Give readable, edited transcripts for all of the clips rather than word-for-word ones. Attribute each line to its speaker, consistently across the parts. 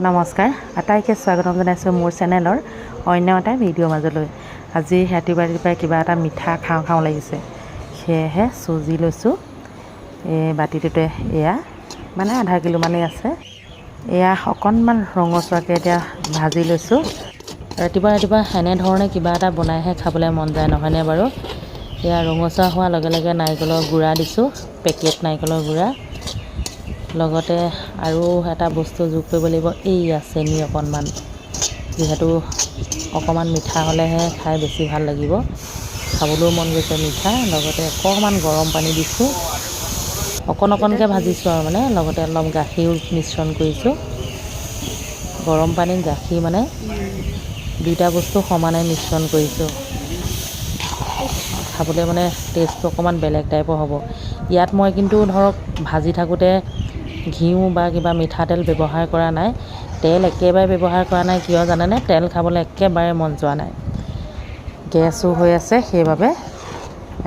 Speaker 1: নমস্কাৰ আটাইকে স্বাগতম জনাইছোঁ মোৰ চেনেলৰ অন্য এটা ভিডিঅ' মাজলৈ। আজি ৰাতিপুৱাই কিবা এটা মিঠা খাওঁ লাগিছে, সেয়েহে চুজি লৈছোঁ। এই বাতিটোতে এয়া মানে আধা কিলো মানেই আছে। এয়া অকণমান ৰঙচুৱাকৈ এতিয়া ভাজি লৈছোঁ। ৰাতিপুৱা এনেধৰণে কিবা এটা বনাইহে খাবলৈ মন যায়, নহয়নে বাৰু? এয়া ৰঙচুৱা হোৱাৰ লগে লগে নাৰিকলৰ গুড়া দিছোঁ, পেকেট নাৰিকলৰ গুড়া। লগতে আৰু এটা বস্তু যোগ কৰিব লাগিব, এইয়া চেনি অকণমান। যিহেতু অকণমান মিঠা হ'লেহে খাই বেছি ভাল লাগিব, খাবলৈও মন গৈছে মিঠা। লগতে অকণমান গৰম পানী দিছোঁ, অকণকৈ ভাজিছোঁ আৰু মানে। লগতে অলপ গাখীৰো মিশ্ৰণ কৰিছোঁ। গৰম পানীত গাখীৰ মানে দুইটা বস্তু সমানে মিশ্ৰণ কৰিছোঁ। খাবলৈ মানে টেষ্টটো অকণমান বেলেগ টাইপৰ হ'ব। ইয়াত মই কিন্তু ধৰক ভাজি থাকোঁতে ঘিউ বা কিবা মিঠাতেল ব্যৱহাৰ কৰা নাই। তেল একেবাৰে ব্যৱহাৰ কৰা নাই, কিয় জানেনে? তেল খাবলৈ একেবাৰে মন যোৱা নাই, গেছো হৈ আছে। সেইবাবে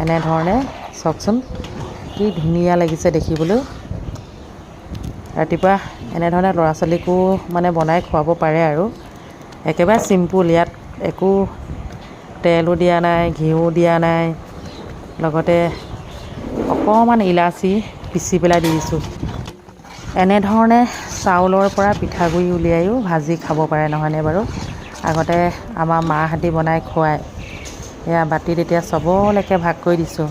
Speaker 1: এনেধৰণে চাওকচোন কি ধুনীয়া লাগিছে দেখিবলৈ। ৰাতিপুৱা এনেধৰণে ল'ৰা ছোৱালীকো মানে বনাই খুৱাব পাৰে আৰু। একেবাৰে চিম্পুল, ইয়াত একো তেলো দিয়া নাই, ঘিউ দিয়া নাই। লগতে অকণমান ইলাচি পিচি পেলাই দি দিছোঁ। এনেধৰণে চাউলৰ পৰা পিঠাগুড়ি উলিয়াইও ভাজি খাব পাৰে, নহয়নে বাৰু? আগতে আমাৰ মাহঁতে বনাই খুৱায়। এয়া বাতিত এতিয়া চবলৈকে ভাগ কৰি দিছোঁ।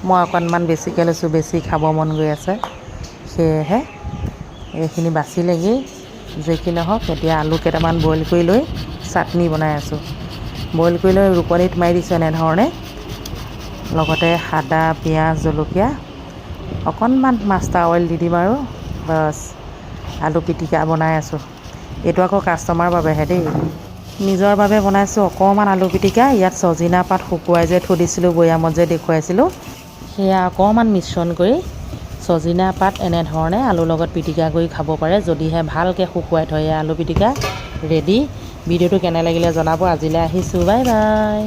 Speaker 1: মই অকণমান বেছিকৈ লৈছোঁ, বেছি খাব মন গৈ আছে, সেয়েহে এইখিনি বাচিলেগৈ। যি কি নহওক, এতিয়া আলু কেইটামান বইল কৰি লৈ চাটনি বনাই আছোঁ। বইল কৰি লৈ ৰুকনিত মাৰি দিছোঁ এনেধৰণে। লগতে আদা, পিঁয়াজ, জলকীয়া, অকণমান মাষ্টাৰ অইল দি দিম আৰু বাছ, আলু পিটিকা বনাই আছোঁ। এইটো আকৌ কাষ্টমাৰৰ বাবেহে দেই, নিজৰ বাবে বনাইছোঁ অকণমান আলু পিটিকা। ইয়াত চজিনা পাত শুকুৱাই যে থৈ দিছিলোঁ বৈয়ামত যে দেখুৱাইছিলোঁ, সেয়া অকণমান মিশ্ৰণ কৰি চজিনা পাত এনেধৰণে আলুৰ লগত পিটিকা কৰি খাব পাৰে, যদিহে ভালকৈ শুকুৱাই থয়। আলু পিটিকা ৰেডি। ভিডিঅ'টো কেনে লাগিলে জনাব। আজিলৈ আহিছোঁ, বাই বাই।